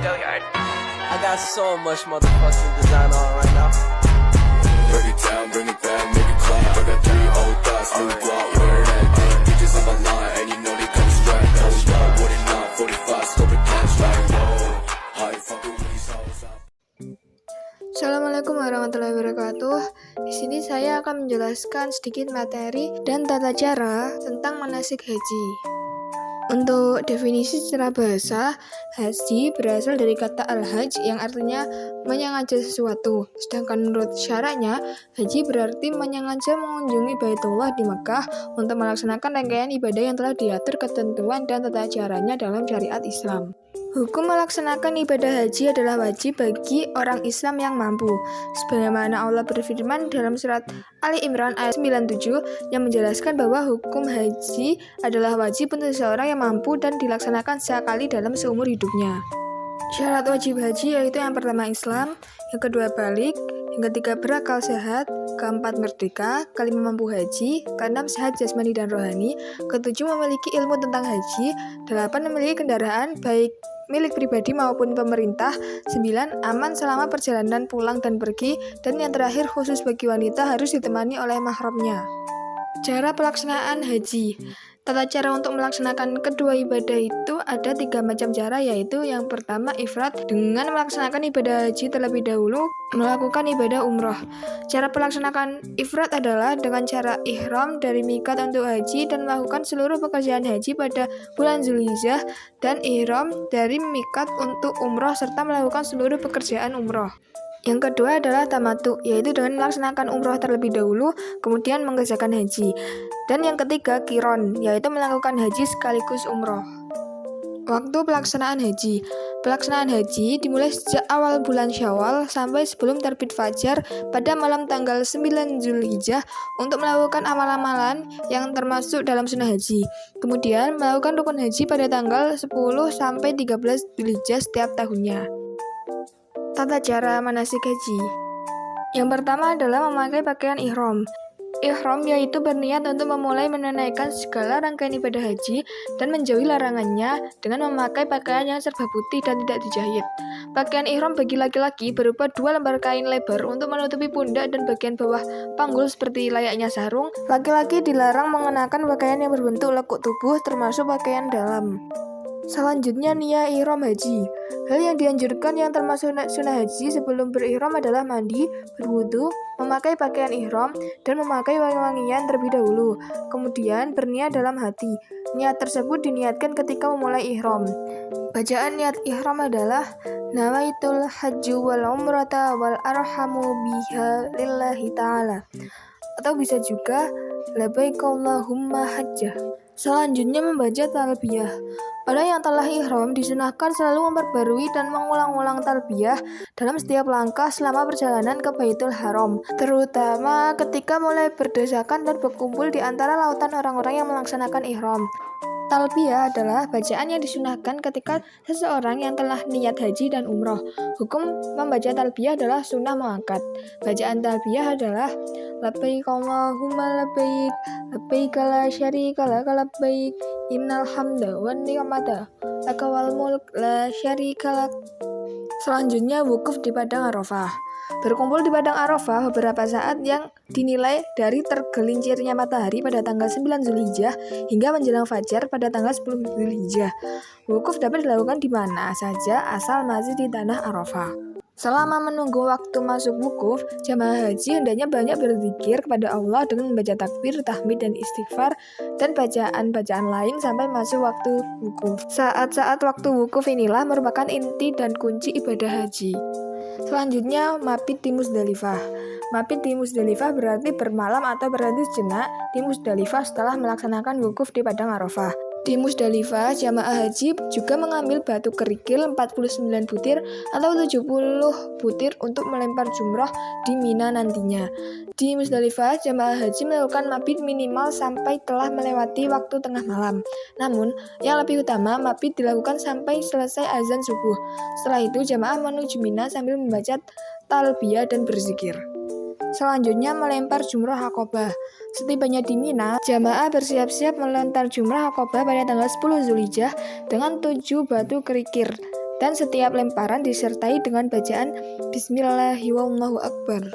I got so much motherfucking design on right now. Bring it down, bring it back, make it clap. I got 3 old thoughts, new block, where that day. Bitches on my line, and you know they come straight. Hold up, what it not, 45, scope it cash like whoa. How you fucking with these hoes out? Assalamualaikum warahmatullahi wabarakatuh. Di sini saya akan menjelaskan sedikit materi dan tata cara tentang manasik haji. Untuk definisi secara bahasa, haji berasal dari kata al-hajj yang artinya menyengaja sesuatu. Sedangkan menurut syaraknya, haji berarti menyengaja mengunjungi Baitullah di Mekah untuk melaksanakan rangkaian ibadah yang telah diatur ketentuan dan tata caranya dalam syariat Islam. Hukum melaksanakan ibadah haji adalah wajib bagi orang Islam yang mampu. Sebagaimana Allah berfirman dalam surat Ali Imran ayat 97 yang menjelaskan bahwa hukum haji adalah wajib untuk seseorang yang mampu dan dilaksanakan sekali dalam seumur hidupnya. Syarat wajib haji yaitu yang pertama Islam, yang kedua balik, yang ketiga berakal sehat, keempat merdeka, kelima mampu haji, keenam sehat jasmani dan rohani, ketujuh memiliki ilmu tentang haji, delapan memiliki kendaraan baik milik pribadi maupun pemerintah, 9 aman selama perjalanan pulang dan pergi, dan yang terakhir khusus bagi wanita harus ditemani oleh mahramnya. Cara pelaksanaan haji. Tata cara untuk melaksanakan kedua ibadah itu ada 3 macam cara, yaitu yang pertama ifrad dengan melaksanakan ibadah haji terlebih dahulu melakukan ibadah umroh. Cara pelaksanaan ifrad adalah dengan cara ihram dari miqat untuk haji dan melakukan seluruh pekerjaan haji pada bulan Zulhijjah, dan ihram dari miqat untuk umroh serta melakukan seluruh pekerjaan umroh. Yang kedua adalah tamattu, yaitu dengan melaksanakan umroh terlebih dahulu, kemudian mengerjakan haji. Dan yang ketiga, qiron, yaitu melakukan haji sekaligus umroh. Waktu pelaksanaan haji. Pelaksanaan haji dimulai sejak awal bulan Syawal sampai sebelum terbit fajar pada malam tanggal 9 Zulhijjah untuk melakukan amal-amalan yang termasuk dalam sunnah haji. Kemudian melakukan rukun haji pada tanggal 10 sampai 13 Zulhijjah setiap tahunnya. Tata cara manasik haji. Yang pertama adalah memakai pakaian ihram. Ihram yaitu berniat untuk memulai menunaikan segala rangkaian ibadah haji dan menjauhi larangannya dengan memakai pakaian yang serba putih dan tidak dijahit. Pakaian ihram bagi laki-laki berupa 2 lembar kain lebar untuk menutupi pundak dan bagian bawah panggul seperti layaknya sarung. Laki-laki dilarang mengenakan pakaian yang berbentuk lekuk tubuh termasuk pakaian dalam. Selanjutnya niat ihram haji. Hal yang dianjurkan yang termasuk sunnah haji sebelum berihram adalah mandi, berwudu, memakai pakaian ihram, dan memakai wangi-wangian terlebih dahulu. Kemudian berniat dalam hati. Niat tersebut diniatkan ketika memulai ihram. Bacaan niat ihram adalah nawaitul hajju wal umrata wal arhamu biha lillahi ta'ala. Atau bisa juga labbaik Allahumma hajjah. Selanjutnya membaca talbiyah. Orang yang telah ihram disunahkan selalu memperbarui dan mengulang-ulang talbiyah dalam setiap langkah selama perjalanan ke Baitul Haram, terutama ketika mulai berdesakan dan berkumpul di antara lautan orang-orang yang melaksanakan ihram. Talbiyah adalah bacaan yang disunahkan ketika seseorang yang telah niat haji dan umroh. Hukum membaca talbiyah adalah sunnah muakkad. Bacaan talbiyah adalah labbaik Allahumma labbaik, labbaik la syarika lak labbaik, innal hamda wan ni'mata laka wal mulk la syarika lak. Selanjutnya wukuf di padang Arafah. Berkumpul di padang Arafah beberapa saat yang dinilai dari tergelincirnya matahari pada tanggal 9 Zulhijjah hingga menjelang fajar pada tanggal 10 Zulhijjah. Wukuf dapat dilakukan di mana saja asal masih di tanah Arafah. Selama menunggu waktu masuk wukuf, jamaah haji hendaknya banyak berzikir kepada Allah dengan membaca takbir, tahmid, dan istighfar, dan bacaan-bacaan lain sampai masuk waktu wukuf. Saat-saat waktu wukuf inilah merupakan inti dan kunci ibadah haji. Selanjutnya, mabit di Muzdalifah. Mabit di Muzdalifah berarti bermalam atau berhenti sejenak di Muzdalifah setelah melaksanakan wukuf di padang Arafah. Di Muzdalifah, jamaah haji juga mengambil batu kerikil 49 butir atau 70 butir untuk melempar jumroh di Mina nantinya. Di Muzdalifah, jamaah haji melakukan mabit minimal sampai telah melewati waktu tengah malam. Namun, yang lebih utama, mabit dilakukan sampai selesai azan subuh. Setelah itu, jamaah menuju Mina sambil membaca talbiyah dan berzikir. Selanjutnya melempar jumrah Aqabah. Setibanya di Mina, jamaah bersiap-siap melempar jumrah Aqabah pada tanggal 10 Zulhijjah dengan 7 batu kerikil. Dan setiap lemparan disertai dengan bacaan Bismillahirrahmanirrahim.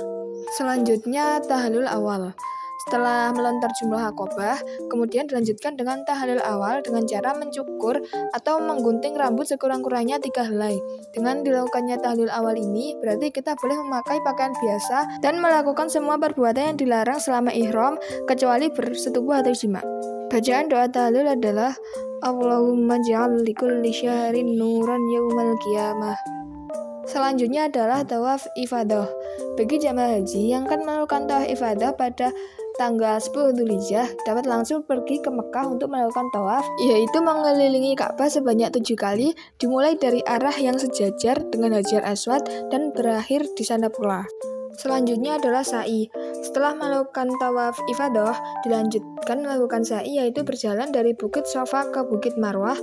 Selanjutnya tahlil awal. Setelah melontar jumlah akobah, kemudian dilanjutkan dengan tahlil awal dengan cara mencukur atau menggunting rambut sekurang-kurangnya 3 helai. Dengan dilakukannya tahlil awal ini, berarti kita boleh memakai pakaian biasa dan melakukan semua perbuatan yang dilarang selama ihram, kecuali bersetubuh atau jima. Bacaan doa tahlil adalah Allahumma ja'al likulli syahrin nuran yaumal qiyamah. Selanjutnya adalah tawaf ifadah. Bagi jamaah haji yang akan melakukan tawaf ifadah pada tanggal 10 Dzulhijjah dapat langsung pergi ke Mekah untuk melakukan tawaf, yaitu mengelilingi Ka'bah sebanyak 7 kali, dimulai dari arah yang sejajar dengan Hajar Aswad dan berakhir di sana pula. Selanjutnya adalah sa'i. Setelah melakukan tawaf ifadah, dilanjutkan melakukan sa'i, yaitu berjalan dari Bukit Shafa ke Bukit Marwah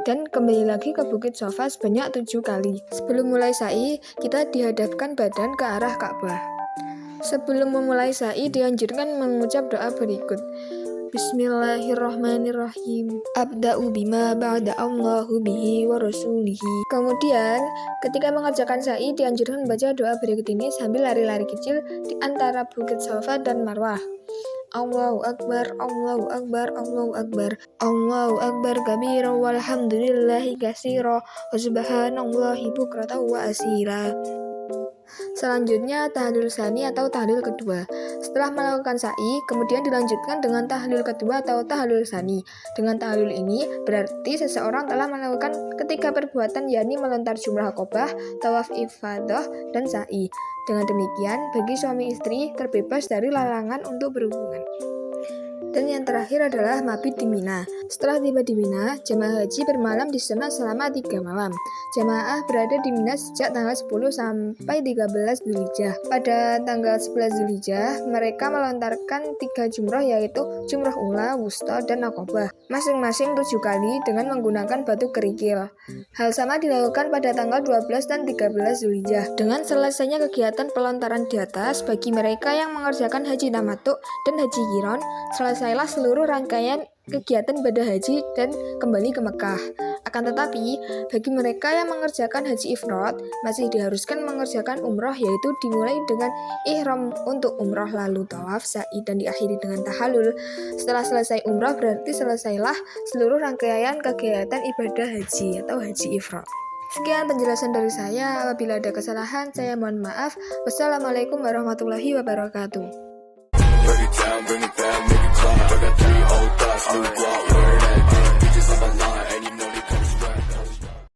dan kembali lagi ke Bukit Shafa sebanyak 7 kali. Sebelum mulai sa'i, kita dihadapkan badan ke arah Ka'bah. Sebelum memulai sa'i, dianjurkan mengucap doa berikut. Bismillahirrahmanirrahim. Abda'u bima ba'da Allahu bihi wa rasulihi. Kemudian, ketika mengerjakan sa'i, dianjurkan membaca doa berikut ini sambil lari-lari kecil di antara Bukit Shafa dan Marwah. Allahu Akbar, Allahu Akbar, Allahu Akbar, Allahu Akbar kabira walhamdulillahi katsira wa subhanallahi bukratan wa asila. Selanjutnya tahlil tsani atau tahlil kedua. Setelah melakukan sa'i, kemudian dilanjutkan dengan tahlil kedua atau tahlil tsani. Dengan tahlil ini berarti seseorang telah melakukan ketiga perbuatan, yakni melontar jumrah akobah, tawaf ifadah, dan sa'i. Dengan demikian, bagi suami istri terbebas dari larangan untuk berhubungan. Dan yang terakhir adalah mabit di Mina. Setelah tiba di Mina, jemaah haji bermalam di sana selama 3 malam. Jemaah berada di Mina sejak tanggal 10 sampai 13 Dzulhijjah. Pada tanggal 11 Dzulhijjah, mereka melontarkan 3 jumrah, yaitu jumrah ula, wusta, dan akobah. Masing-masing 7 kali dengan menggunakan batu kerikil. Hal sama dilakukan pada tanggal 12 dan 13 Dzulhijjah. Dengan selesainya kegiatan pelontaran di atas, bagi mereka yang mengerjakan haji tamattu dan haji qiron, selesailah seluruh rangkaian kegiatan ibadah haji dan kembali ke Mekah. Akan tetapi, bagi mereka yang mengerjakan haji ifrad, masih diharuskan mengerjakan umrah, yaitu dimulai dengan ihram untuk umrah, lalu tawaf, sa'i, dan diakhiri dengan tahallul. Setelah selesai umrah, berarti selesailah seluruh rangkaian kegiatan ibadah haji atau haji ifrad. Sekian penjelasan dari saya. Apabila ada kesalahan, saya mohon maaf. Wassalamualaikum warahmatullahi wabarakatuh. Break it down, bring it back, make it clap. I got 3 old thoughts, new guap.